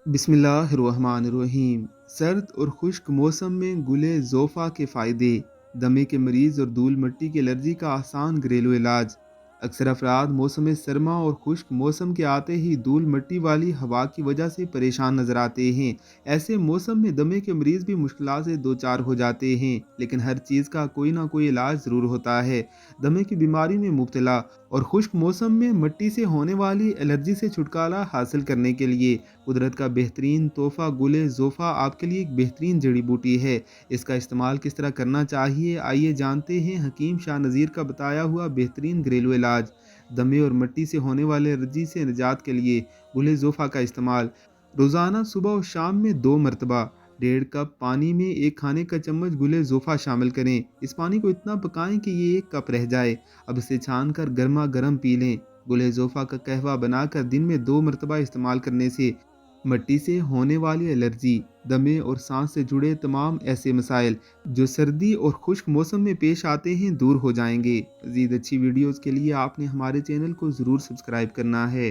बिस्मिल्लाहिर्रहमानिर्रहीम। सर्द और खुश्क मौसम में गुले ज़ोफ़ा के फ़ायदे। दमे के मरीज़ और धूल मिट्टी की एलर्जी का आसान घरेलू इलाज। अक्सर अफराद मौसम सरमा और खुश्क मौसम के आते ही धूल मिट्टी वाली हवा की वजह से परेशान नज़र आते हैं। ऐसे मौसम में दमे के मरीज़ भी मुश्किल से दो चार हो जाते हैं, लेकिन हर चीज़ का कोई ना कोई इलाज ज़रूर होता है। दमे की बीमारी में मुब्तला और खुश्क मौसम में मिट्टी से होने वाली एलर्जी से छुटकारा हासिल करने के लिए कुदरत का बेहतरीन तोहफा गुले ज़ोफ़ा आपके लिए एक बेहतरीन जड़ी बूटी है। इसका इस्तेमाल किस तरह करना चाहिए, आइए जानते हैं हकीम शाह नज़ीर का बताया हुआ बेहतरीन घरेलू इलाज। दमे और मिट्टी से होने वाले एलर्जी से निजात के लिए गुले ज़ोफ़ा का इस्तेमाल रोज़ाना सुबह और शाम में 2 मरतबा 1.5 कप पानी में 1 खाने का चम्मच गुले ज़ोफ़ा शामिल करें। इस पानी को इतना पकाएं कि ये 1 कप रह जाए। अब इसे छान कर गर्मा गर्म पी लें। गुले ज़ोफ़ा का कहवा बनाकर दिन में 2 मरतबा इस्तेमाल करने से मिट्टी से होने वाली एलर्जी, दमे और सांस से जुड़े तमाम ऐसे मसाइल जो सर्दी और खुश्क मौसम में पेश आते हैं दूर हो जाएंगे। मज़ीद अच्छी वीडियोज़ के लिए आपने हमारे चैनल को ज़रूर सब्सक्राइब करना है।